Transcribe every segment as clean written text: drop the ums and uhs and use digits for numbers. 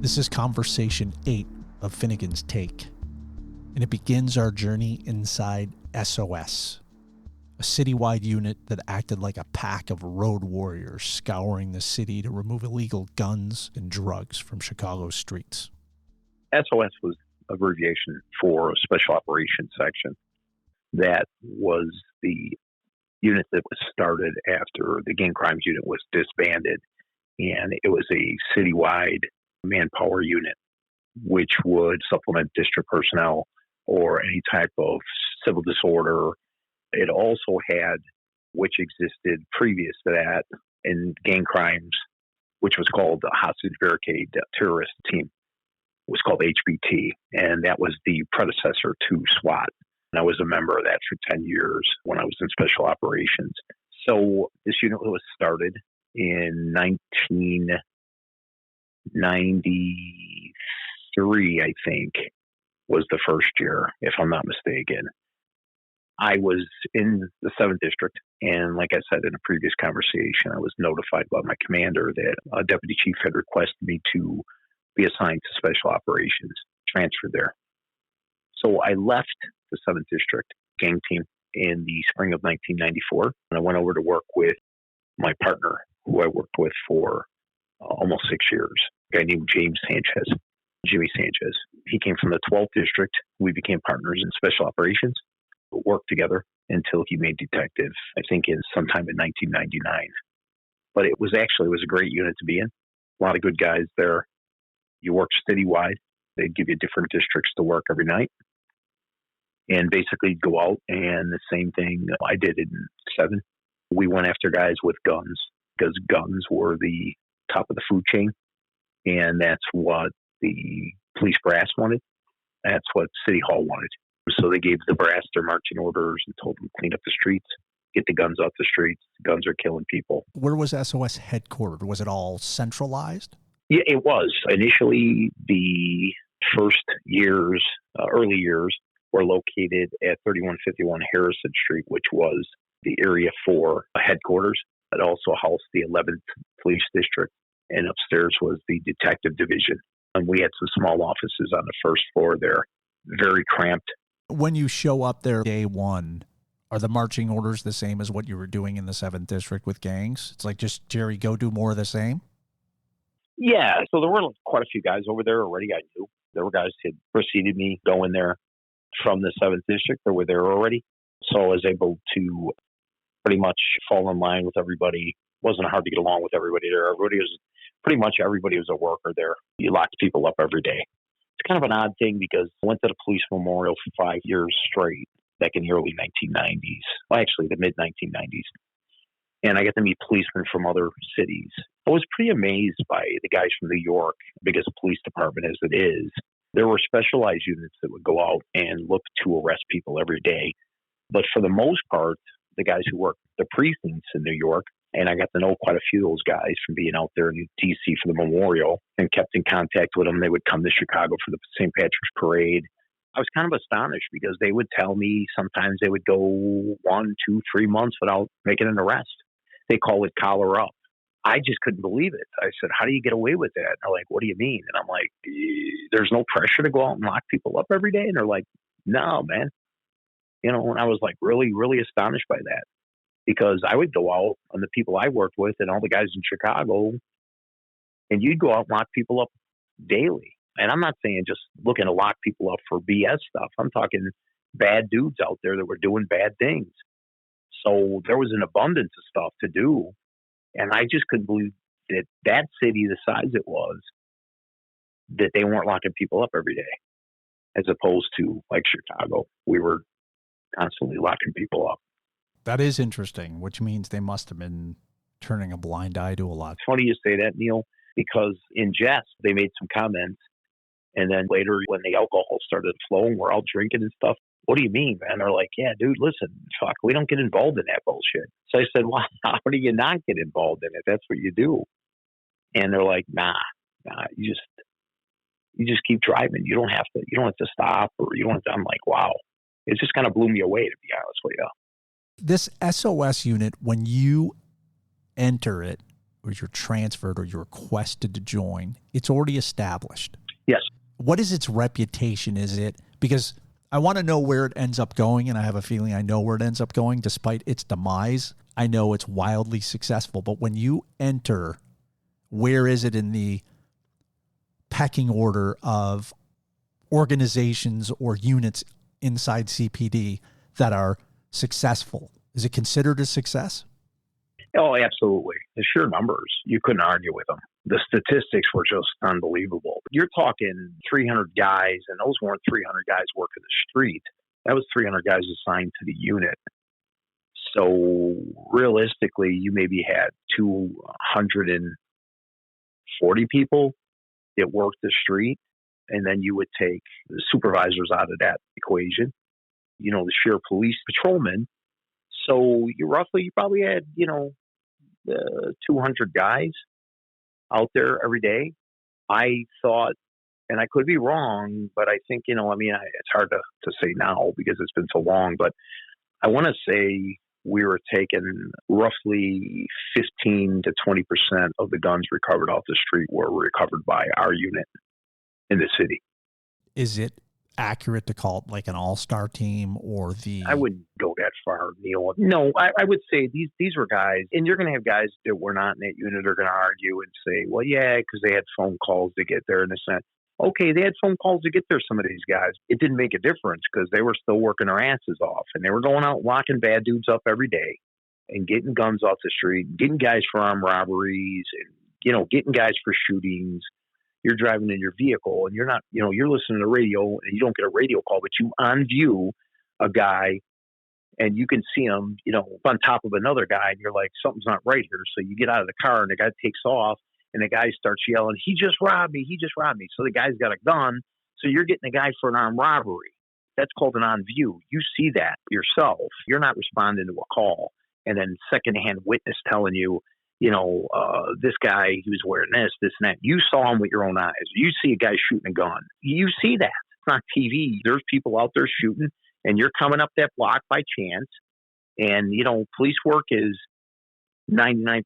This is conversation 8 of Finnegan's Take, and it begins our journey inside SOS, a citywide unit that acted like a pack of road warriors scouring the city to remove illegal guns and drugs from Chicago's streets. SOS was abbreviation for a Special Operations Section. That was the unit that was started after the Gang Crimes Unit was disbanded, and it was a citywide manpower unit which would supplement district personnel or any type of civil disorder. It also had, which existed previous to that in gang crimes, which was called the Hostage Barricade Terrorist Team, was called HBT, and that was the predecessor to SWAT. And I was a member of that for 10 years when I was in Special Operations. So this unit was started in 1993, I think, was the first year, if I'm not mistaken. I was in the 7th District, and like I said in a previous conversation, I was notified by my commander that a deputy chief had requested me to be assigned to Special Operations, transferred there. So I left the 7th District gang team in the spring of 1994, and I went over to work with my partner, who I worked with for almost 6 years, a guy named Jimmy Sanchez. He came from the 12th District. We became partners in Special Operations, worked together until he made detective, I think in sometime in 1999. But it was a great unit to be in. A lot of good guys there. You work citywide. They'd give you different districts to work every night. And basically go out, and the same thing I did in 7. We went after guys with guns because guns were the top of the food chain. And that's what the police brass wanted. That's what City Hall wanted. So they gave the brass their marching orders and told them to clean up the streets, get the guns off the streets. Guns are killing people. Where was SOS headquartered? Was it all centralized? Yeah, it was. Initially, the first years, early years, were located at 3151 Harrison Street, which was the area for headquarters. It also housed the 11th Police District, and upstairs was the Detective Division. And we had some small offices on the first floor there, very cramped. When you show up there day one, are the marching orders the same as what you were doing in the 7th District with gangs? It's like just, Jerry, go do more of the same? Yeah, so there were quite a few guys over there already I knew. There were guys who had preceded me going there from the 7th District that were there already. So I was able to pretty much fall in line with everybody. It wasn't hard to get along with everybody there. Everybody was a worker there. You locked people up every day. It's kind of an odd thing because I went to the police memorial for 5 years straight back in the early 1990s. Well, actually, the mid-1990s. And I got to meet policemen from other cities. I was pretty amazed by the guys from New York, biggest police department as it is. There were specialized units that would go out and look to arrest people every day. But for the most part, the guys who worked the precincts in New York, and I got to know quite a few of those guys from being out there in D.C. for the memorial and kept in contact with them. They would come to Chicago for the St. Patrick's Parade. I was kind of astonished because they would tell me sometimes they would go 1, 2, 3 months without making an arrest. They call it collar up. I just couldn't believe it. I said, how do you get away with that? And they're like, what do you mean? And I'm like, there's no pressure to go out and lock people up every day? And they're like, no, man. And I was like really, really astonished by that because I would go out and the people I worked with and all the guys in Chicago, and you'd go out and lock people up daily. And I'm not saying just looking to lock people up for BS stuff. I'm talking bad dudes out there that were doing bad things. So there was an abundance of stuff to do. And I just couldn't believe that city, the size it was, that they weren't locking people up every day. As opposed to like Chicago, we were constantly locking people up. That is interesting, which means they must have been turning a blind eye to a lot. It's funny you say that, Neal, because in jest, they made some comments. And then later when the alcohol started flowing, we're all drinking and stuff. What do you mean, man? They're like, yeah, dude, listen, fuck, we don't get involved in that bullshit. So I said, well, how do you not get involved in it? That's what you do. And they're like, nah, you just keep driving. You don't have to stop, or you don't have to. I'm like, wow. It just kind of blew me away, to be honest with you. This SOS unit, when you enter it, or you're transferred or you're requested to join, it's already established. Yes. What is its reputation? Is it, because I want to know where it ends up going, and I have a feeling I know where it ends up going. Despite its demise, I know it's wildly successful. But when you enter, where is it in the pecking order of organizations or units inside CPD that are successful? Is it considered a success? Oh, absolutely. The sheer numbers, you couldn't argue with them. The statistics were just unbelievable. You're talking 300 guys, and those weren't 300 guys working the street. That was 300 guys assigned to the unit. So realistically, you maybe had 240 people that worked the street, and then you would take the supervisors out of that equation, the sheer police patrolmen. So you probably had, 200 guys out there every day. I thought, and I could be wrong, but I think, it's hard to say now because it's been so long, but I want to say we were taking roughly 15 to 20% of the guns recovered off the street were recovered by our unit in the city. Is it accurate to call it like an all-star team or the... I wouldn't go that far, Neal. No, I would say these were guys, and you're going to have guys that were not in that unit are going to argue and say, well, yeah, because they had phone calls to get there in a sense. Okay, they had phone calls to get there, some of these guys. It didn't make a difference because they were still working their asses off, and they were going out locking bad dudes up every day and getting guns off the street, getting guys for armed robberies, and, getting guys for shootings. You're driving in your vehicle and you're not, you're listening to the radio and you don't get a radio call, but you on view a guy and you can see him, on top of another guy, and you're like, something's not right here. So you get out of the car and the guy takes off and the guy starts yelling, he just robbed me. So the guy's got a gun. So you're getting the guy for an armed robbery. That's called an on view. You see that yourself. You're not responding to a call. And then secondhand witness telling you, this guy, he was wearing this and that. You saw him with your own eyes. You see a guy shooting a gun. You see that. It's not TV. There's people out there shooting, and you're coming up that block by chance. And, police work is 99%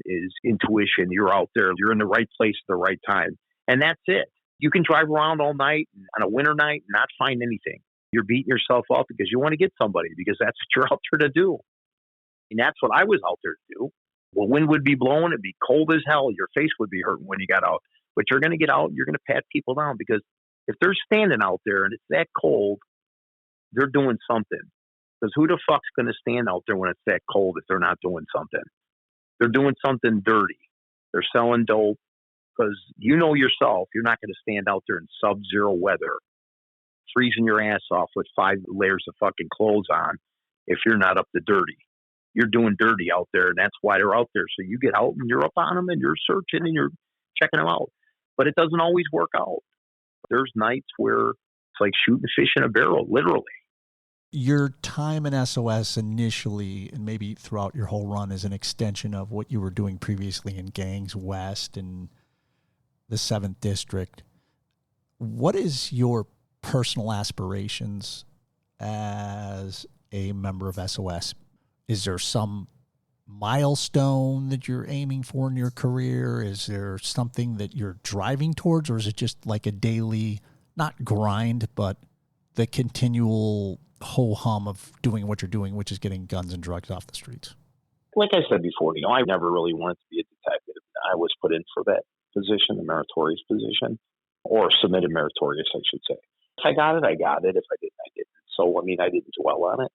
is intuition. You're out there. You're in the right place at the right time. And that's it. You can drive around all night on a winter night and not find anything. You're beating yourself up because you want to get somebody because that's what you're out there to do. And that's what I was out there to do. Well, wind would be blowing. It'd be cold as hell. Your face would be hurting when you got out. But you're going to get out and you're going to pat people down because if they're standing out there and it's that cold, they're doing something. Because who the fuck's going to stand out there when it's that cold if they're not doing something? They're doing something dirty. They're selling dope. Because yourself, you're not going to stand out there in sub-zero weather, freezing your ass off with 5 layers of fucking clothes on if you're not up to dirty. You're doing dirty out there, and that's why they're out there. So you get out and you're up on them and you're searching and you're checking them out. But it doesn't always work out. There's nights where it's like shooting fish in a barrel, literally. Your time in SOS initially, and maybe throughout your whole run, is an extension of what you were doing previously in Gangs West and the 7th District. What is your personal aspirations as a member of SOS? Is there some milestone that you're aiming for in your career? Is there something that you're driving towards, or is it just like a daily, not grind, but the continual ho-hum of doing what you're doing, which is getting guns and drugs off the streets? Like I said before, I never really wanted to be a detective. I was put in for that position, the meritorious position, or submitted meritorious, I should say. If I got it, I got it. If I didn't, I didn't. So, I didn't dwell on it.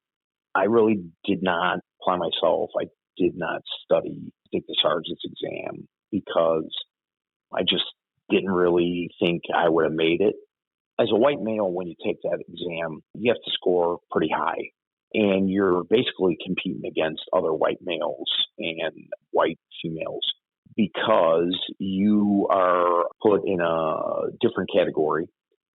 I really did not apply myself. I did not take the sergeant's exam because I just didn't really think I would have made it. As a white male, when you take that exam, you have to score pretty high. And you're basically competing against other white males and white females because you are put in a different category.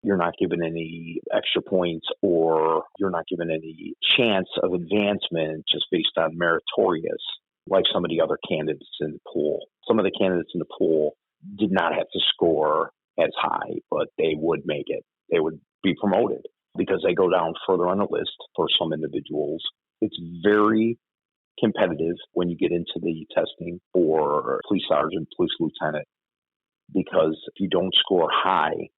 You're not given any extra points or you're not given any chance of advancement just based on meritorious, like some of the other candidates in the pool. Some of the candidates in the pool did not have to score as high, but they would make it. They would be promoted because they go down further on the list for some individuals. It's very competitive when you get into the testing for police sergeant, police lieutenant, because if you don't score high,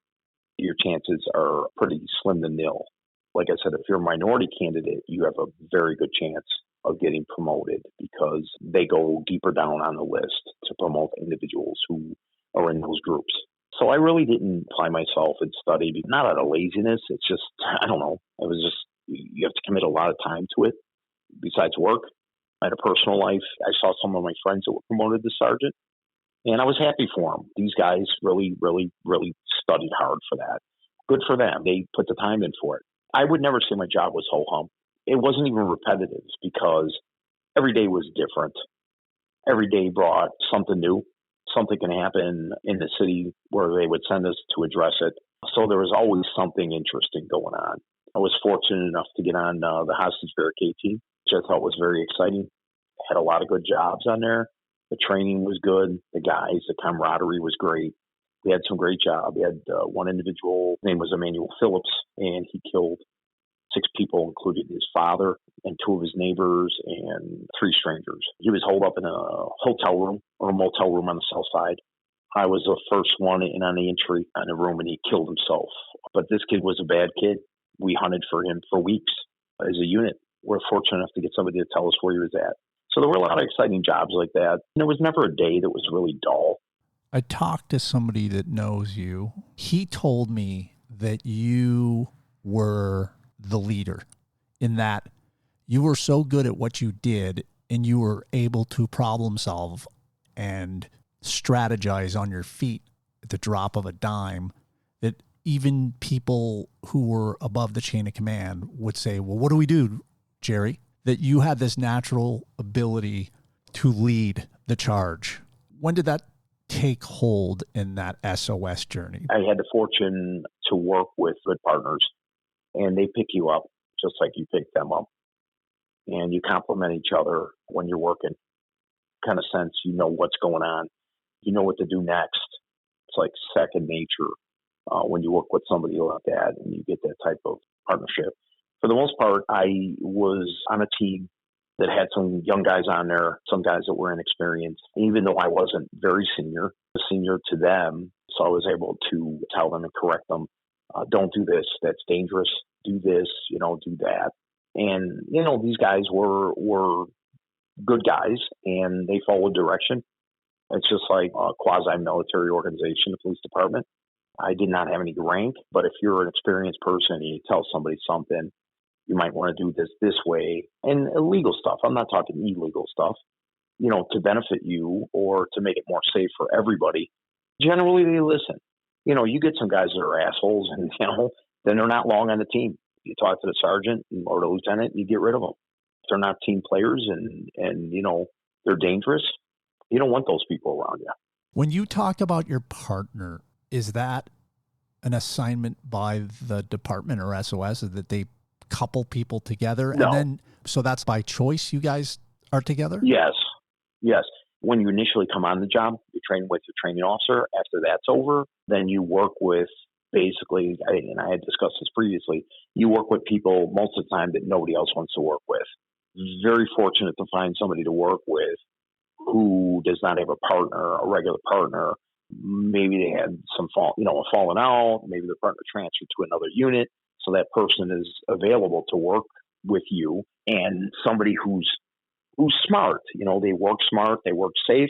your chances are pretty slim to nil. Like I said, if you're a minority candidate, you have a very good chance of getting promoted because they go deeper down on the list to promote individuals who are in those groups. So I really didn't apply myself and study, not out of laziness. It's just, I don't know. It was just, you have to commit a lot of time to it besides work. I had a personal life. I saw some of my friends that were promoted to sergeant, and I was happy for them. These guys really, really, really studied hard for that. Good for them. They put the time in for it. I would never say my job was ho-hum. It wasn't even repetitive because every day was different. Every day brought something new. Something can happen in the city where they would send us to address it. So there was always something interesting going on. I was fortunate enough to get on the hostage barricade team, which I thought was very exciting. Had a lot of good jobs on there. The training was good. The guys, the camaraderie was great. We had some great jobs. We had one individual, his name was Emmanuel Phillips, and he killed 6 people, including his father and 2 of his neighbors and 3 strangers. He was holed up in a hotel room or a motel room on the south side. I was the first one in on the entry in the room, and he killed himself. But this kid was a bad kid. We hunted for him for weeks as a unit. We're fortunate enough to get somebody to tell us where he was at. So there were a lot of exciting jobs like that. And there was never a day that was really dull. I talked to somebody that knows you. He told me that you were the leader, in that you were so good at what you did and you were able to problem solve and strategize on your feet at the drop of a dime, that even people who were above the chain of command would say, well, what do we do, Jerry? That you had this natural ability to lead the charge. When did that take hold in that SOS journey? I had the fortune to work with good partners, and they pick you up just like you pick them up. And you complement each other when you're working. Kind of sense you know what's going on. You know what to do next. It's like second nature when you work with somebody like that and you get that type of partnership. For the most part, I was on a team that had some young guys on there, some guys that were inexperienced. Even though I wasn't very senior to them, so I was able to tell them and correct them. Don't do this. That's dangerous. Do this. Do that. And these guys were good guys, and they followed direction. It's just like a quasi-military organization, the police department. I did not have any rank, but if you're an experienced person and you tell somebody something, you might want to do this way. And illegal stuff, I'm not talking illegal stuff, to benefit you or to make it more safe for everybody. Generally, they listen. You get some guys that are assholes and, then they're not long on the team. You talk to the sergeant or the lieutenant, you get rid of them. If they're not team players and they're dangerous, you don't want those people around you. When you talk about your partner, is that an assignment by the department or SOS, that they couple people together? No. And then, so that's by choice you guys are together? Yes. When you initially come on the job, you train with your training officer. After that's over, then you work with basically, and I had discussed this previously, you work with people most of the time that nobody else wants to work with. Very fortunate to find somebody to work with who does not have a partner, a regular partner. Maybe they had a falling out. Maybe their partner transferred to another unit. So that person is available to work with you, and somebody who's smart. They work smart, they work safe,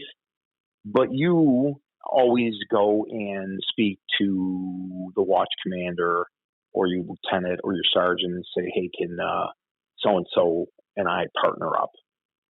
but you always go and speak to the watch commander or your lieutenant or your sergeant and say, hey, can so-and-so and I partner up?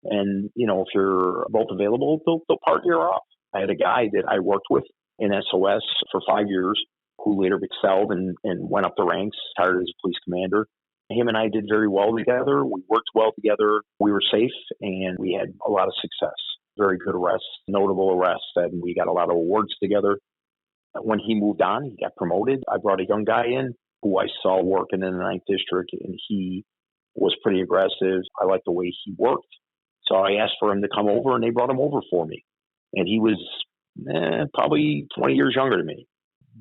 And, if you're both available, they'll partner up. I had a guy that I worked with in SOS for 5 years who later excelled and went up the ranks, hired as a police commander. Him and I did very well together. We worked well together. We were safe, and we had a lot of success. Very good arrests, notable arrests, and we got a lot of awards together. When he moved on, he got promoted. I brought a young guy in who I saw working in the 9th District, and he was pretty aggressive. I liked the way he worked. So I asked for him to come over, and they brought him over for me. And he was probably 20 years younger than me.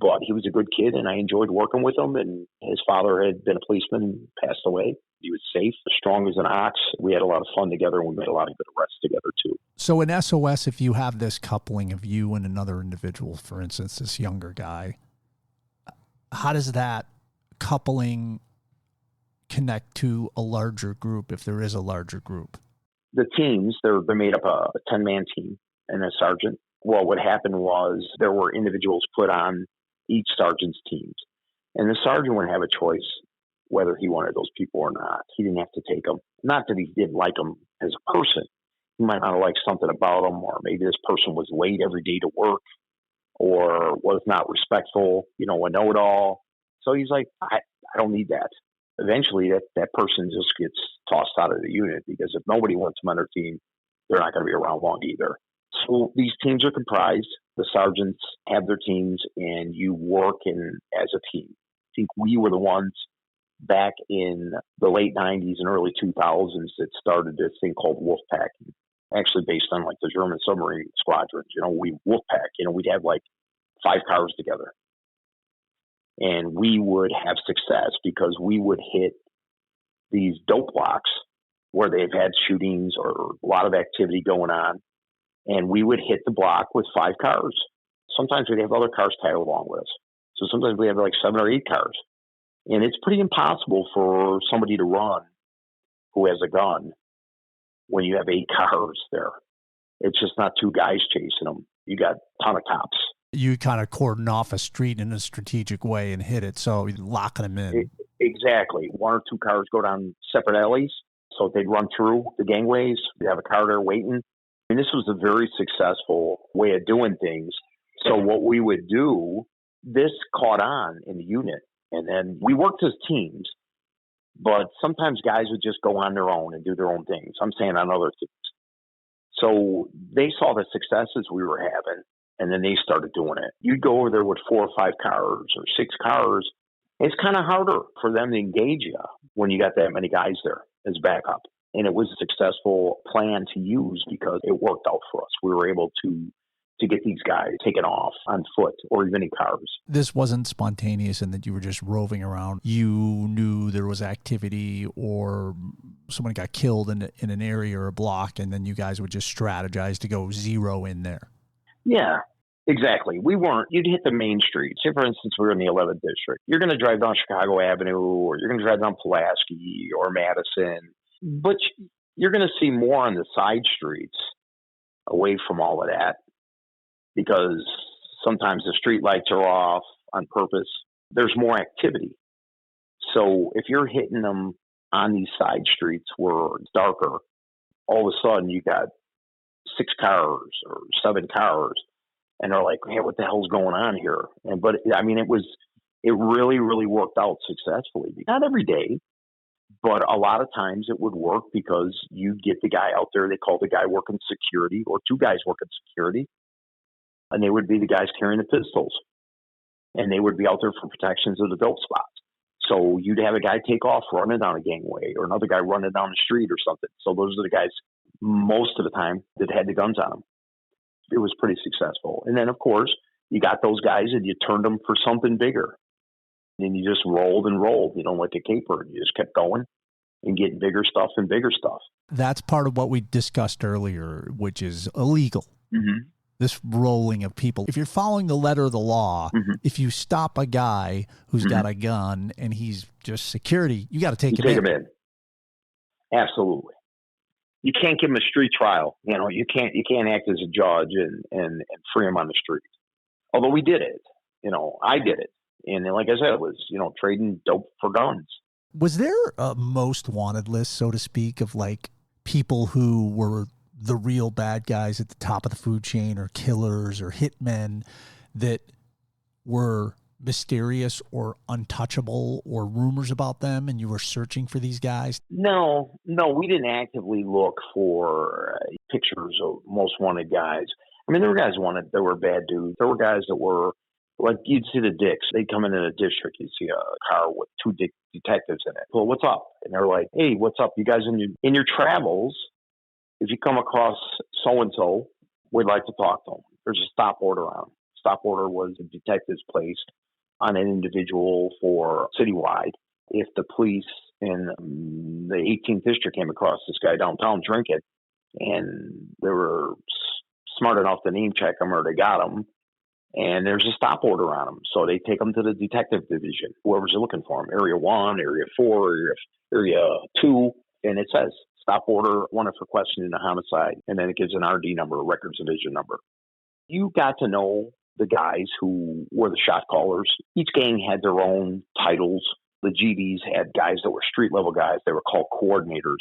But he was a good kid, and I enjoyed working with him. And his father had been a policeman and passed away. He was safe, strong as an ox. We had a lot of fun together, and we made a lot of good arrests together, too. So in SOS, if you have this coupling of you and another individual, for instance, this younger guy, how does that coupling connect to a larger group, if there is a larger group? The teams, they're made up a 10-man team and a sergeant. Well, what happened was there were individuals put on each sergeant's teams, and the sergeant would have a choice whether he wanted those people or not. He didn't have to take them. Not that he didn't like them as a person. He might not have liked something about them, or maybe this person was late every day to work or was not respectful, a know-it-all. So he's like, I don't need that. Eventually, that person just gets tossed out of the unit, because if nobody wants them on their team, they're not going to be around long either. So these teams are comprised. The sergeants have their teams, and you work as a team. I think we were the ones back in the late 90s and early 2000s that started this thing called Wolfpack, actually based on like the German submarine squadrons. Wolfpack, we'd have like 5 cars together. And we would have success because we would hit these dope blocks where they've had shootings or a lot of activity going on. And we would hit the block with 5 cars. Sometimes we'd have other cars tag along with us. So sometimes we have like 7 or 8 cars. And it's pretty impossible for somebody to run who has a gun when you have 8 cars there. It's just not 2 guys chasing them. You got a ton of cops. You kind of cordon off a street in a strategic way and hit it, so you're locking them in. Exactly. 1 or 2 cars go down separate alleys, so they'd run through the gangways. You'd have a car there waiting. And this was a very successful way of doing things. So what we would do, this caught on in the unit, and then we worked as teams, but sometimes guys would just go on their own and do their own things. I'm saying on other teams. So they saw the successes we were having, and then they started doing it. You'd go over there with 4 or 5 cars or 6 cars. It's kind of harder for them to engage you when you got that many guys there as backup. And it was a successful plan to use because it worked out for us. We were able to get these guys taken off on foot or even in cars. This wasn't spontaneous in that you were just roving around. You knew there was activity or someone got killed in an area or a block, and then you guys would just strategize to go zero in there. Yeah, exactly. You'd hit the main streets. Say, for instance, we were in the 11th district. You're going to drive down Chicago Avenue, or you're going to drive down Pulaski or Madison, but you're going to see more on the side streets away from all of that, because sometimes the street lights are off on purpose. There's more activity. So if you're hitting them on these side streets where it's darker, all of a sudden you got 6 cars or 7 cars, and they're like, hey, what the hell's going on here? But it really, really worked out successfully. Not every day, but a lot of times it would work because you get the guy out there. They call the guy working security, or 2 guys working security, and they would be the guys carrying the pistols, and they would be out there for protections of the dope spots. So you'd have a guy take off running down a gangway, or another guy running down the street or something. So those are the guys most of the time that had the guns on them. It was pretty successful. And then, of course, you got those guys and you turned them for something bigger. And you just rolled and rolled, like a caper. You just kept going and getting bigger stuff and bigger stuff. That's part of what we discussed earlier, which is illegal. Mm-hmm. This rolling of people. If you're following the letter of the law, mm-hmm. if you stop a guy who's mm-hmm. got a gun and he's just security, you got to take him in. Absolutely. You can't give him a street trial. You can't act as a judge and free him on the street. Although we did it. I did it. And like I said, it was, trading dope for guns. Was there a most wanted list, so to speak, of like people who were the real bad guys at the top of the food chain, or killers or hitmen that were mysterious or untouchable, or rumors about them, and you were searching for these guys? No, we didn't actively look for pictures of most wanted guys. There were guys wanted that were bad dudes. There were guys that were, like, you'd see the dicks. They'd come into the district. You'd see a car with 2 detectives in it. Well, what's up? And they're like, hey, what's up? You guys in your travels, if you come across so-and-so, we'd like to talk to them. There's a stop order on. Stop order was the detectives placed on an individual for citywide. if the police in the 18th district came across this guy downtown drinking, and they were smart enough to name check him, or they got him, and there's a stop order on him. So they take him to the detective division, whoever's looking for him, Area 1, Area 4, Area 2, and it says, stop order, wanted for questioning a homicide, and then it gives an RD number, a records division number. You got to know the guys who were the shot callers. Each gang had their own titles. The GDs had guys that were street level guys. They were called coordinators.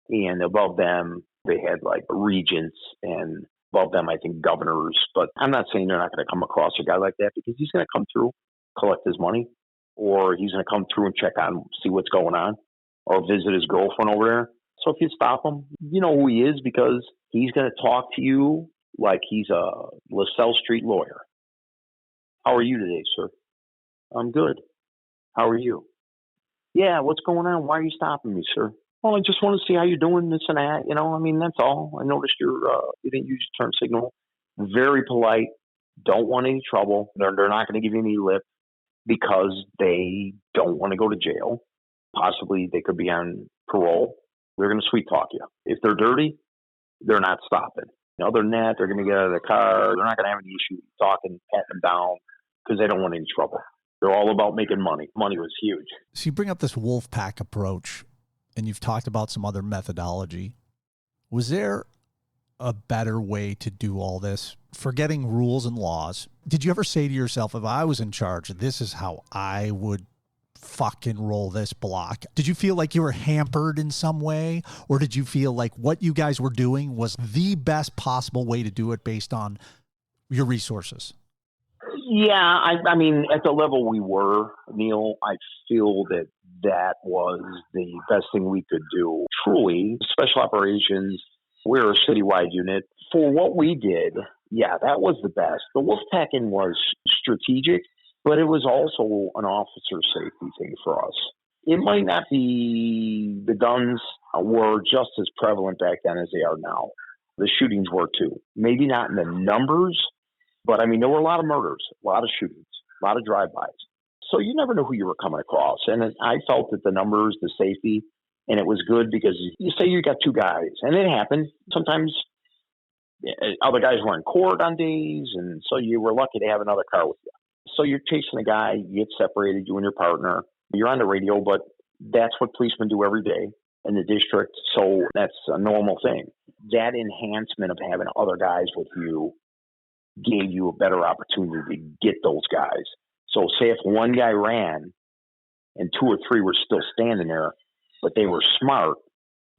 And above them, they had like regents, and above them, I think, governors. But I'm not saying they're not going to come across a guy like that, because he's going to come through, collect his money, or he's going to come through and check on, see what's going on, or visit his girlfriend over there. So if you stop him, you know who he is, because he's going to talk to you like he's a LaSalle Street lawyer. How are you today, sir? I'm good. How are you? Yeah, what's going on? Why are you stopping me, sir? Well, I just want to see how you're doing, this and that. You know, I mean, that's all. I noticed you didn't use your turn signal. Very polite. Don't want any trouble. They're not going to give you any lip, because they don't want to go to jail. Possibly they could be on parole. They're going to sweet talk you. If they're dirty, they're not stopping. Other than that, they're going to get out of the car. They're not going to have any issue talking, patting them down, because they don't want any trouble. They're all about making money. Money was huge. So you bring up this wolf pack approach, and you've talked about some other methodology. Was there a better way to do all this? Forgetting rules and laws, did you ever say to yourself, if I was in charge, this is how I would fucking roll this block? Did you feel like you were hampered in some way, or did you feel like what you guys were doing was the best possible way to do it based on your resources? Yeah, I mean, at the level we were, Neal, I feel that was the best thing we could do. Truly, special operations, we're a citywide unit. For what we did, yeah, that was the best. The wolfpacking was strategic, but it was also an officer safety thing for us. It might not be, the guns were just as prevalent back then as they are now. The shootings were too. Maybe not in the numbers, but I mean, there were a lot of murders, a lot of shootings, a lot of drive-bys. So you never know who you were coming across. And I felt that the numbers, the safety, and it was good, because you say you got two guys, and it happened. Sometimes other guys were in court on days, and so you were lucky to have another car with you. So you're chasing a guy, you get separated, you and your partner. You're on the radio, but that's what policemen do every day in the district. So that's a normal thing. That enhancement of having other guys with you gave you a better opportunity to get those guys. So say if one guy ran and two or three were still standing there, but they were smart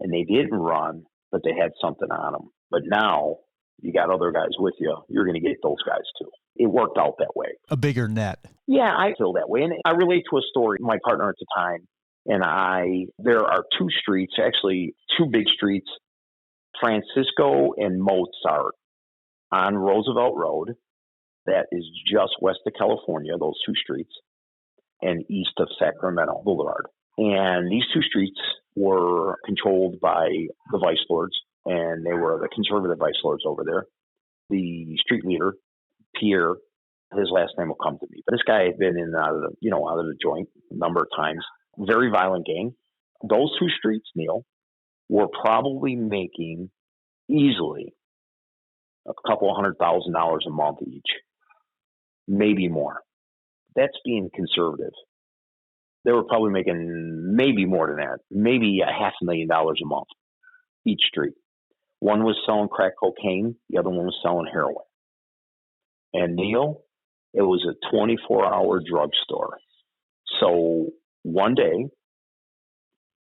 and they didn't run, but they had something on them. But now you got other guys with you, you're going to get those guys too. It worked out that way. A bigger net. Yeah, I feel that way. And I relate to a story. My partner at the time and there are two streets, actually two big streets, Francisco and Mozart, on Roosevelt Road. That is just west of California, those two streets, and east of Sacramento Boulevard. And these two streets were controlled by the vice lords, and they were the conservative vice lords over there. The street leader, Pierre, his last name will come to me, but this guy had been in and out of the joint a number of times. Very violent gang. Those two streets, Neal, were probably making easily a couple $100,000 a month each, maybe more. That's being conservative. They were probably making maybe more than that, maybe $500,000 a month each street. One was selling crack cocaine, the other one was selling heroin. And Neal, it was a 24-hour drugstore. So one day,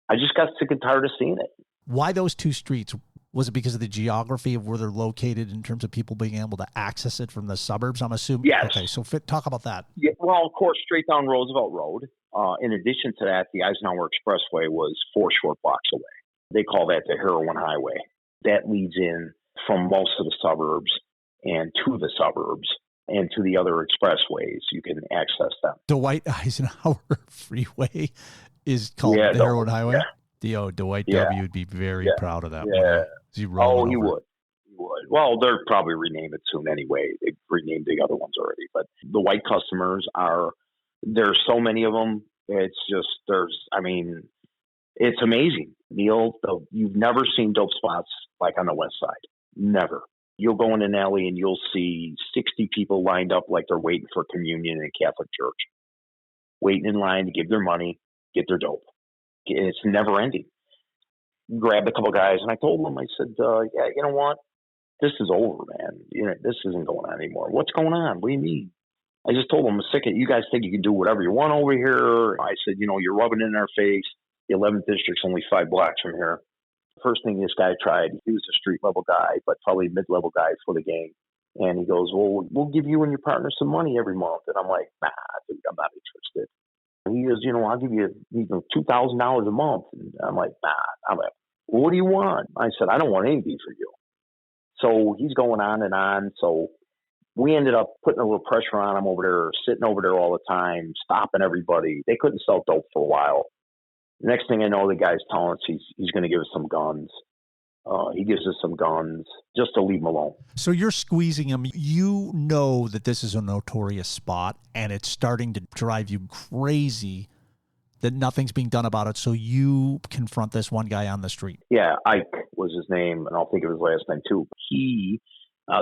I just got sick and tired of seeing it. Why those two streets? Was it because of the geography of where they're located in terms of people being able to access it from the suburbs, I'm assuming? Yes. Okay, so talk about that. Yeah, well, of course, straight down Roosevelt Road. In addition to that, the Eisenhower Expressway was 4 short blocks away. They call that the Heroin Highway. That leads in from most of the suburbs and to the suburbs and to the other expressways. You can access them. Dwight Eisenhower Freeway is called the Heroin Highway? Yeah. Dwight W. would be very proud of that. Yeah. He would. He would. Well, they'll probably rename it soon anyway. They've renamed the other ones already. But the white customers there's so many of them, It's just, it's amazing. Neal, you've never seen dope spots like on the west side. Never. You'll go in an alley and you'll see 60 people lined up like they're waiting for communion in a Catholic church, waiting in line to give their money, get their dope. It's never ending. Grabbed a couple guys and I told them, I said, yeah, you know what? This is over, man. This isn't going on anymore. What's going on? What do you mean? I just told them, I'm sick of it. You guys think you can do whatever you want over here. I said, you're rubbing it in our face. The 11th district's only 5 blocks from here. First thing this guy tried, he was a street level guy, but probably mid-level guy for the gang. And he goes, well, we'll give you and your partner some money every month. And I'm like, nah, dude, I'm not interested. And he goes, I'll give you $2,000 a month. And I'm like, nah. I'm like, well, what do you want? I said, I don't want anything for you. So he's going on and on. So we ended up putting a little pressure on him over there, sitting over there all the time, stopping everybody. They couldn't sell dope for a while. Next thing I know, the guy's telling us he's going to give us some guns. He gives us some guns just to leave him alone. So you're squeezing him. You know that this is a notorious spot, and it's starting to drive you crazy that nothing's being done about it. So you confront this one guy on the street. Yeah, Ike was his name, and I'll think of his last name too.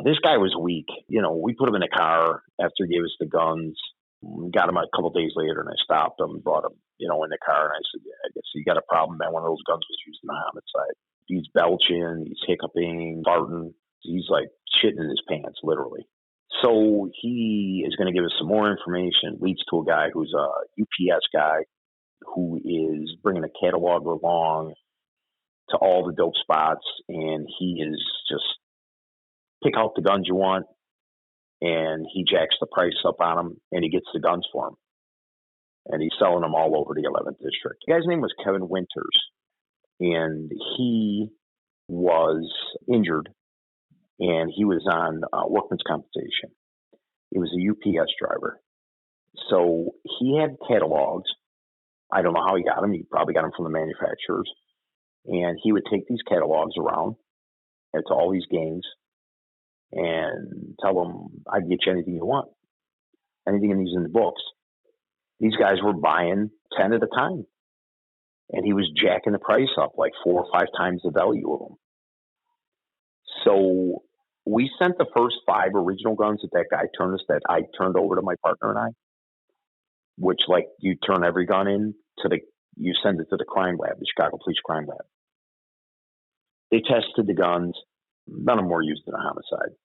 This guy was weak. We put him in a car after he gave us the guns. Got him a couple days later, and I stopped him, brought him, in the car, and I said, yeah, I guess you got a problem, man. One of those guns was used in a homicide. He's belching, he's hiccuping, farting. He's like shitting in his pants, literally. So he is going to give us some more information, leads to a guy who's a UPS guy who is bringing a catalog along to all the dope spots, and he is just pick out the guns you want, and he jacks the price up on them, and he gets the guns for him. And he's selling them all over the 11th district. The guy's name was Kevin Winters, and he was injured, and he was on workman's compensation. He was a UPS driver. So he had catalogs. I don't know how he got them. He probably got them from the manufacturers. And he would take these catalogs around to all these gangs and tell them, I'd get you anything you want. Anything in the books. These guys were buying 10 at a time. And he was jacking the price up like 4 or 5 times the value of them. So we sent the first 5 original guns that guy turned us, that I turned over to my partner and I, which like you turn every gun in you send it to the crime lab, the Chicago Police Crime Lab. They tested the guns. None of them were used in a homicide.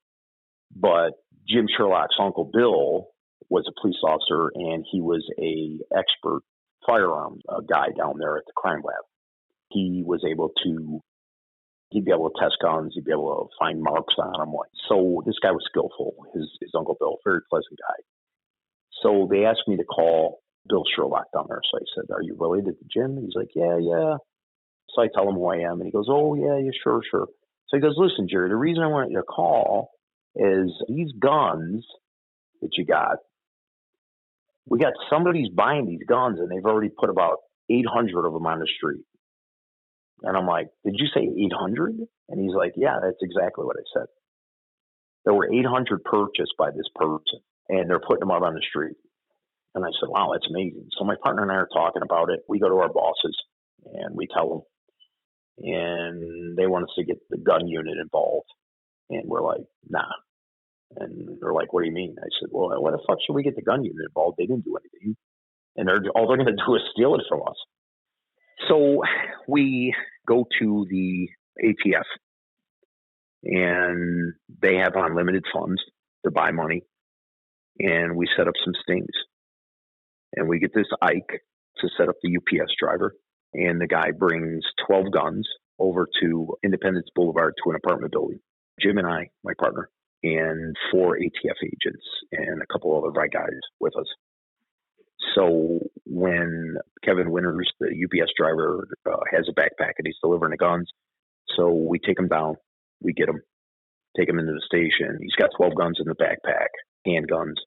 But Jim Sherlock's uncle Bill was a police officer, and he was a expert firearm guy down there at the crime lab. He'd be able to test guns. He'd be able to find marks on them. So this guy was skillful. His uncle Bill, very pleasant guy. So they asked me to call Bill Sherlock down there. So I said, are you related to Jim? He's like, yeah. So I tell him who I am, and he goes, oh, yeah, sure. So he goes, listen, Jerry, the reason I wanted you to call is these guns that you got, we got somebody's buying these guns, and they've already put about 800 of them on the street. And I'm like, did you say 800? And he's like, yeah, that's exactly what I said. There were 800 purchased by this person, and they're putting them out on the street. And I said, wow, that's amazing. So my partner and I are talking about it. We go to our bosses, and we tell them. And they want us to get the gun unit involved. And we're like, nah. And they're like, what do you mean? I said, well, why the fuck should we get the gun unit involved? They didn't do anything. And all they're going to do is steal it from us. So we go to the ATF, and they have unlimited funds to buy money. And we set up some stings. And we get this Ike to set up the UPS driver. And the guy brings 12 guns over to Independence Boulevard to an apartment building. Jim and I, my partner, and 4 ATF agents and a couple other right guys with us. So when Kevin Winters, the UPS driver, has a backpack and he's delivering the guns, so we take him down, we get him, take him into the station. He's got 12 guns in the backpack, handguns.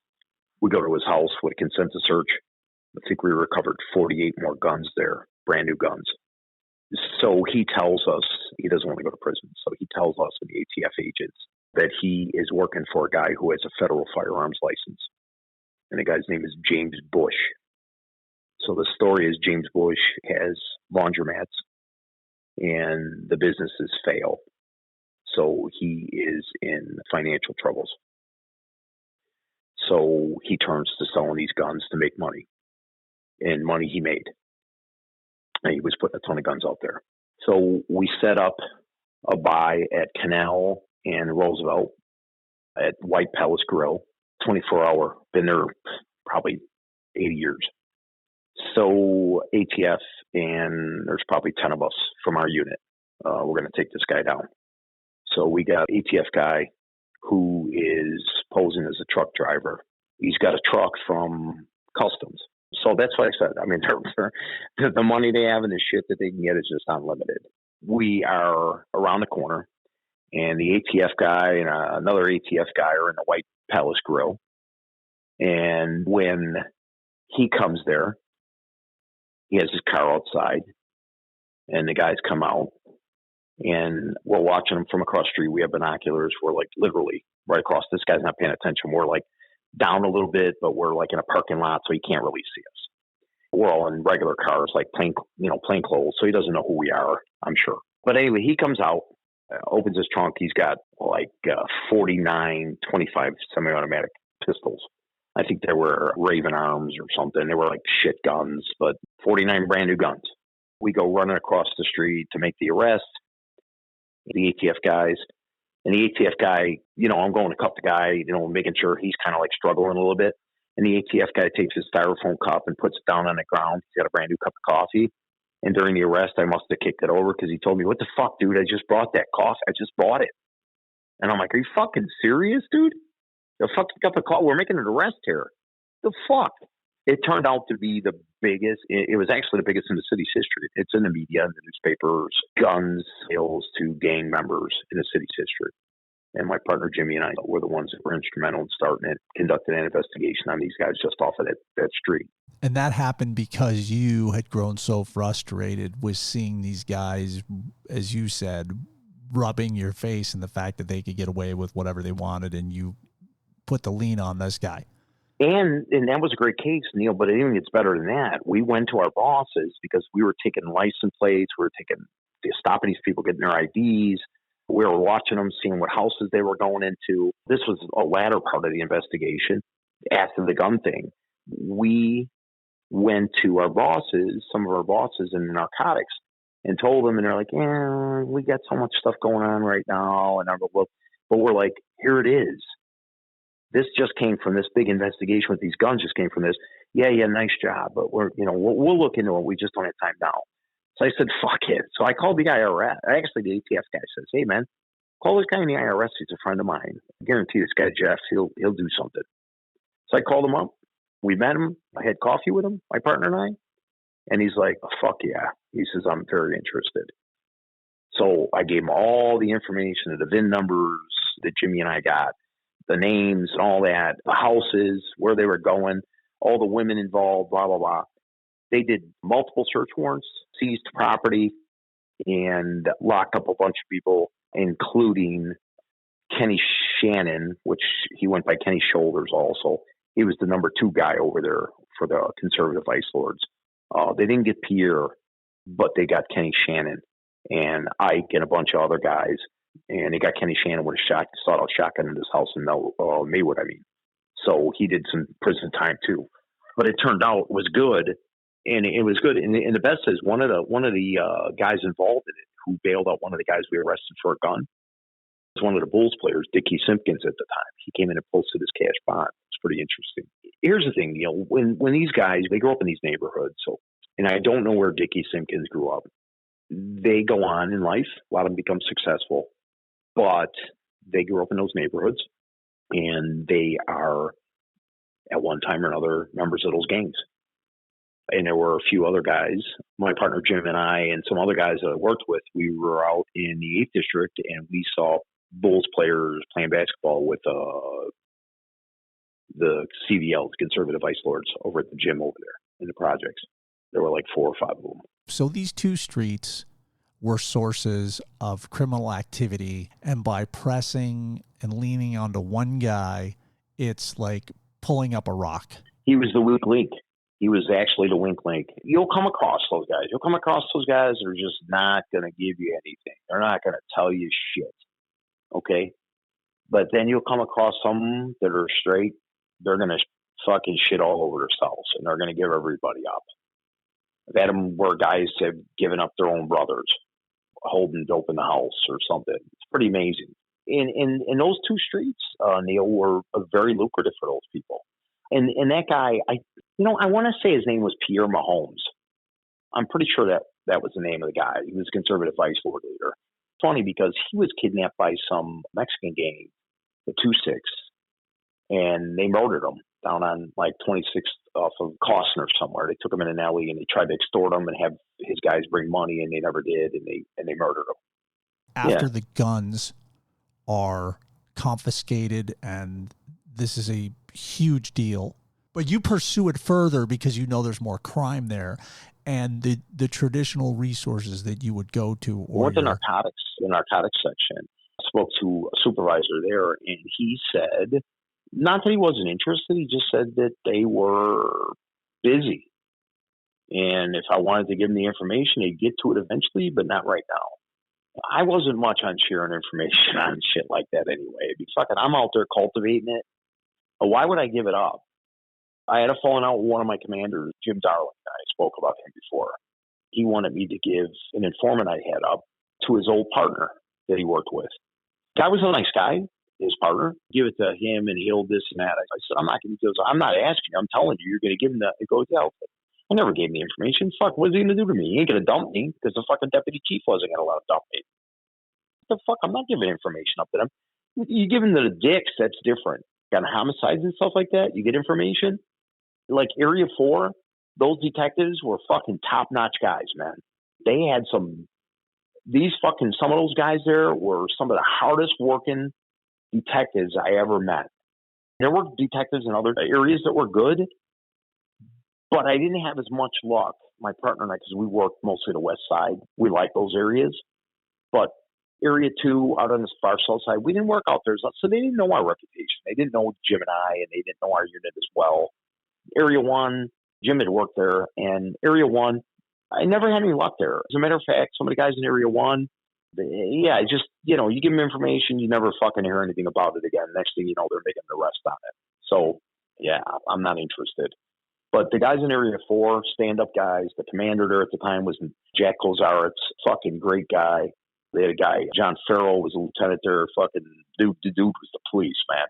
We go to his house with a consensus search. I think we recovered 48 more guns there, brand new guns. So he tells us he doesn't want to go to prison. So he tells us and the ATF agents that he is working for a guy who has a federal firearms license. And the guy's name is James Bush. So the story is James Bush has laundromats and the businesses fail. So he is in financial troubles. So he turns to selling these guns to make money, and money he made. And he was putting a ton of guns out there. So we set up a buy at Canal and Roosevelt at White Palace Grill, 24-hour. Been there probably 80 years. So ATF, and there's probably 10 of us from our unit. We're going to take this guy down. So we got ATF guy who is posing as a truck driver. He's got a truck from Customs. So that's what I said. I mean, the money they have and the shit that they can get is just unlimited. We are around the corner, and the ATF guy and another ATF guy are in the White Palace Grill. And when he comes there, he has his car outside, and the guys come out, and we're watching them from across the street. We have binoculars. We're like literally right across. This guy's not paying attention. We're like down a little bit, but we're like in a parking lot, so he can't really see us. We're all in regular cars, like plain clothes, so he doesn't know who we are, I'm sure. But anyway, he comes out, opens his trunk. He's got like 49, 25 semi-automatic pistols. I think they were Raven Arms or something. They were like shit guns, but 49 brand new guns. We go running across the street to make the arrest. The ATF guys, and the ATF guy, I'm going to cuff the guy, making sure he's kind of like struggling a little bit. And the ATF guy takes his styrofoam cup and puts it down on the ground. He's got a brand new cup of coffee. And during the arrest, I must have kicked it over because he told me, "What the fuck, dude? I just brought that coffee. I just bought it." And I'm like, "Are you fucking serious, dude? The fucking cup of coffee? We're making an arrest here. The fuck?" It turned out to be the biggest. It was actually the biggest in the city's history. It's in the media, in the newspapers, guns sales to gang members in the city's history. And my partner Jimmy and I were the ones that were instrumental in starting it, conducted an investigation on these guys just off of that street. And that happened because you had grown so frustrated with seeing these guys, as you said, rubbing your face in the fact that they could get away with whatever they wanted, and you put the lean on this guy. And that was a great case, Neal, but it even gets better than that. We went to our bosses because we were taking license plates. We were stopping these people, getting their IDs. We were watching them, seeing what houses they were going into. This was a latter part of the investigation after the gun thing. We went to our bosses, some of our bosses in narcotics, and told them, and they're like, "Yeah, we got so much stuff going on right now." And but we're like, "Here it is. This just came from this big investigation with these guns. Just came from this. Yeah, nice job, but we'll look into it. We just don't have time now." So I said, "Fuck it." So I called the IRS. Actually, the ATF guy says, "Hey man, call this guy in the IRS. He's a friend of mine. I guarantee this guy Jeff, he'll do something." So I called him up. We met him. I had coffee with him, my partner and I, and he's like, "Oh, fuck yeah." He says, "I'm very interested." So I gave him all the information, the VIN numbers that Jimmy and I got, the names and all that, the houses, where they were going, all the women involved, blah, blah, blah. They did multiple search warrants, seized property, and locked up a bunch of people, including Kenny Shannon, which he went by Kenny Shoulders also. He was the number 2 guy over there for the conservative vice lords. They didn't get Pierre, but they got Kenny Shannon and Ike and a bunch of other guys. And they got Kenny Shannon with a sawed-out shotgun in his house in Maywood, So he did some prison time too. But it turned out it was good, and it was good. And the best is one of the guys involved in it, who bailed out one of the guys we arrested for a gun, was one of the Bulls players, Dickie Simpkins at the time. He came in and posted his cash bond. It's pretty interesting. Here's the thing, Neal. When these guys, they grow up in these neighborhoods, and I don't know where Dickie Simpkins grew up. They go on in life. A lot of them become successful. But they grew up in those neighborhoods, and they are, at one time or another, members of those gangs. And there were a few other guys, my partner Jim and I, and some other guys that I worked with. We were out in the 8th District, and we saw Bulls players playing basketball with the CVL, the Conservative Vice Lords, over at the gym over there in the projects. There were like 4 or 5 of them. So these 2 streets were sources of criminal activity, and by pressing and leaning onto one guy, it's like pulling up a rock. He was the weak link. He was actually the wink link. You'll come across those guys. You'll come across those guys that are just not going to give you anything. They're not going to tell you shit. Okay? But then you'll come across some that are straight. They're going to fucking shit all over themselves, and they're going to give everybody up. I've had them where guys have given up their own brothers, holding dope in the house or something. It's pretty amazing. In those two streets, Neal, were very lucrative for those people. And that guy, I want to say his name was Pierre Mahomes. I'm pretty sure that was the name of the guy. He was a conservative vice lord leader. Funny because he was kidnapped by some Mexican gang, the 2-6, and they murdered him down on like 26th off of Costner somewhere. They took him in an alley and they tried to extort him and have his guys bring money, and they never did, and they murdered him. After the guns are confiscated, and this is a huge deal, but you pursue it further because you know there's more crime there, and the traditional resources that you would go to. Or went to the narcotics section. I spoke to a supervisor there, and he said, not that he wasn't interested, he just said that they were busy. And if I wanted to give him the information, they'd get to it eventually, but not right now. I wasn't much on sharing information on shit like that anyway. I'm out there cultivating it. But why would I give it up? I had a falling out with one of my commanders, Jim Darling. I spoke about him before. He wanted me to give an informant I had up to his old partner that he worked with. Guy was a nice guy, his partner. Give it to him and he'll this and that. I said, I'm not going to do this. I'm not asking you. I'm telling you, you're going to give him that. It goes, yeah, okay. I never gave him the information. Fuck, what's he going to do to me? He ain't going to dump me because the fucking deputy chief wasn't going to let him dump me. What the fuck? I'm not giving information up to them. You give them to the dicks, that's different. Got homicides and stuff like that, you get information. Like Area 4, those detectives were fucking top-notch guys, man. They had some of those guys there were some of the hardest working detectives I ever met. There were detectives in other areas that were good, but I didn't have as much luck. My partner and I, because we worked mostly the west side, we like those areas. But Area 2, out on the far south side, we didn't work out there. So they didn't know our reputation. They didn't know Jim and I, and they didn't know our unit as well. Area 1, Jim had worked there, and Area 1, I never had any luck there. As a matter of fact, some of the guys in Area 1, you give them information, you never fucking hear anything about it again. Next thing you know, they're making an arrest on it. So, yeah, I'm not interested. But the guys in Area 4, stand-up guys, the commander there at the time was Jack Kozaretz, fucking great guy. They had a guy, John Farrell was a lieutenant there, fucking dude. The dude was the police, man.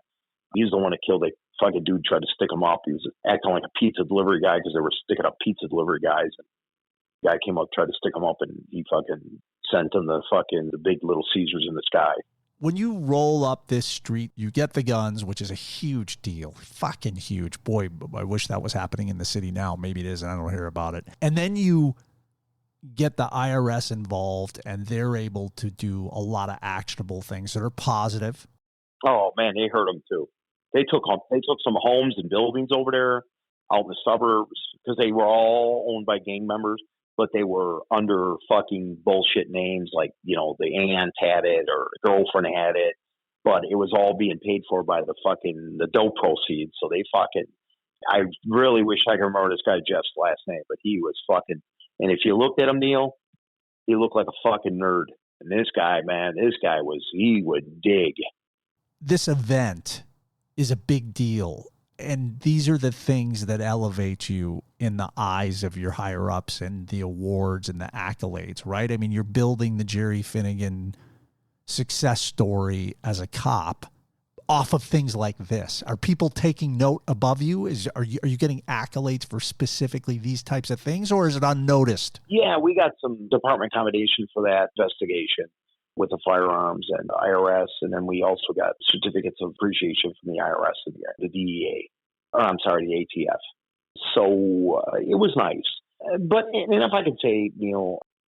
He was the one that killed a fucking dude, tried to stick him up. He was acting like a pizza delivery guy because they were sticking up pizza delivery guys. And the guy came up, tried to stick him up, and he fucking sent him the big Little Caesars in the sky. When you roll up this street, you get the guns, which is a huge deal. Fucking huge. Boy, I wish that was happening in the city now. Maybe it is, and I don't hear about it. And then you get the IRS involved, and they're able to do a lot of actionable things that are positive. Oh, man, they hurt them, too. They took some homes and buildings over there out in the suburbs because they were all owned by gang members, but they were under fucking bullshit names like, the aunt had it or the girlfriend had it, but it was all being paid for by the dope proceeds. So I really wish I could remember this guy Jeff's last name, but he was fucking, and if you looked at him, Neal, he looked like a fucking nerd. And this guy, man, he would dig. This event is a big deal. And these are the things that elevate you in the eyes of your higher ups and the awards and the accolades, right? I mean, you're building the Jerry Finnegan success story as a cop off of things like this. Are people taking note above you? Are you getting accolades for specifically these types of things, or is it unnoticed? Yeah, we got some department commendation for that investigation with the firearms and the IRS, and then we also got certificates of appreciation from the IRS and the DEA. The ATF. So it was nice. But and if I could say,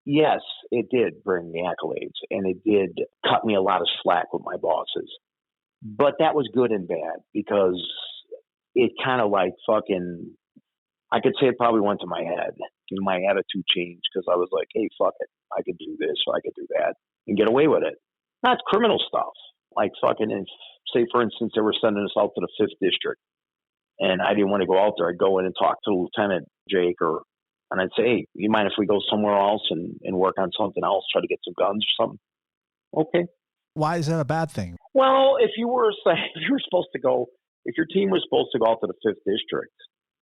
yes, it did bring the accolades, and it did cut me a lot of slack with my bosses. But that was good and bad because it kind of like fucking, I could say it probably went to my head. My attitude changed because I was like, hey, fuck it. I could do this or I could do that and get away with it. Not criminal stuff. Like fucking, say, for instance, they were sending us out to the 5th District. and I didn't want to go out there. I'd go in and talk to Lieutenant Jake, and I'd say, hey, you mind if we go somewhere else and work on something else, try to get some guns or something? Okay. Why is that a bad thing? Well, if you were supposed to go, if your team was supposed to go out to the 5th District,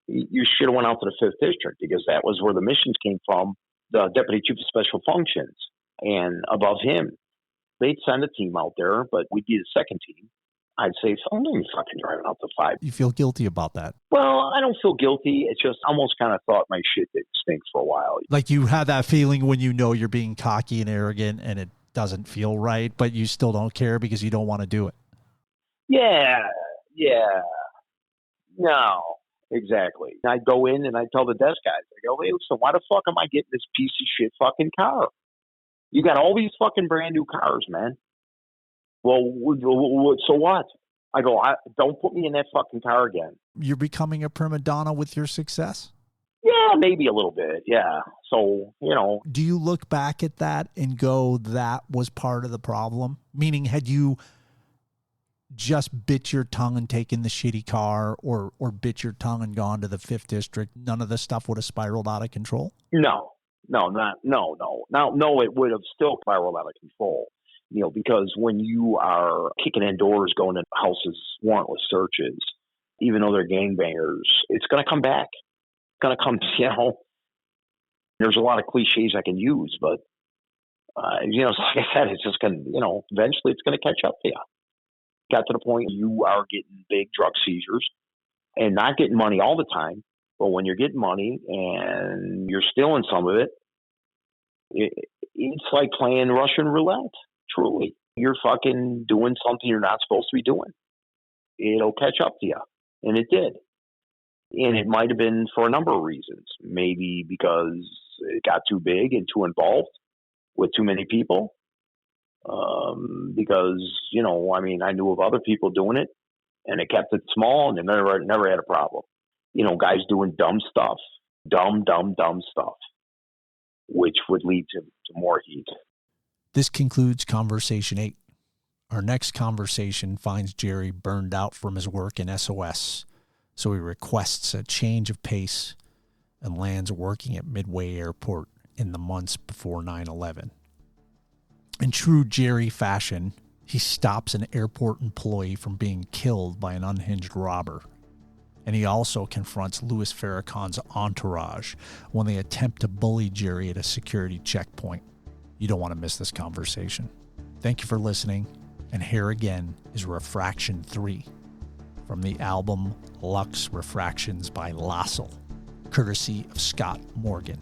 you should have went out to the 5th District, because that was where the missions came from, the Deputy Chief of Special Functions. And above him, they'd send a team out there, but we'd be the second team. I'd say, I'm not even fucking driving out to 5. You feel guilty about that? Well, I don't feel guilty. It's just almost kind of thought my shit did stink for a while. Like you have that feeling when you know you're being cocky and arrogant and it doesn't feel right, but you still don't care because you don't want to do it. Yeah. No, exactly. I'd go in and I'd tell the desk guys, I go, hey, listen, why the fuck am I getting this piece of shit fucking car? You got all these fucking brand new cars, man. Well, so what? I go, don't put me in that fucking car again. You're becoming a prima donna with your success? Yeah, maybe a little bit. Yeah. So, Do you look back at that and go, that was part of the problem? Meaning, had you just bit your tongue and taken the shitty car, or bit your tongue and gone to the 5th District, none of this stuff would have spiraled out of control? No, it would have still spiraled out of control, Neal, because when you are kicking in doors, going to houses, warrantless searches, even though they're gangbangers, it's going to come back. It's going to come, there's a lot of cliches I can use, but, like I said, it's just going to, eventually it's going to catch up to you. Got to the point you are getting big drug seizures and not getting money all the time. But when you're getting money and you're stealing some of it, it's like playing Russian roulette, truly. You're fucking doing something you're not supposed to be doing. It'll catch up to you. And it did. And it might have been for a number of reasons. Maybe because it got too big and too involved with too many people. Because, I knew of other people doing it, and it kept it small, and they never had a problem. Guys doing dumb stuff, dumb stuff, which would lead to more heat. This concludes Conversation 8. Our next conversation finds Jerry burned out from his work in SOS, so he requests a change of pace and lands working at Midway Airport in the months before 9/11. In true Jerry fashion, he stops an airport employee from being killed by an unhinged robber. And he also confronts Louis Farrakhan's entourage when they attempt to bully Jerry at a security checkpoint. You don't want to miss this conversation. Thank you for listening. And here again is Refraction 3 from the album Lux Refractions by Lossel, courtesy of Scott Morgan.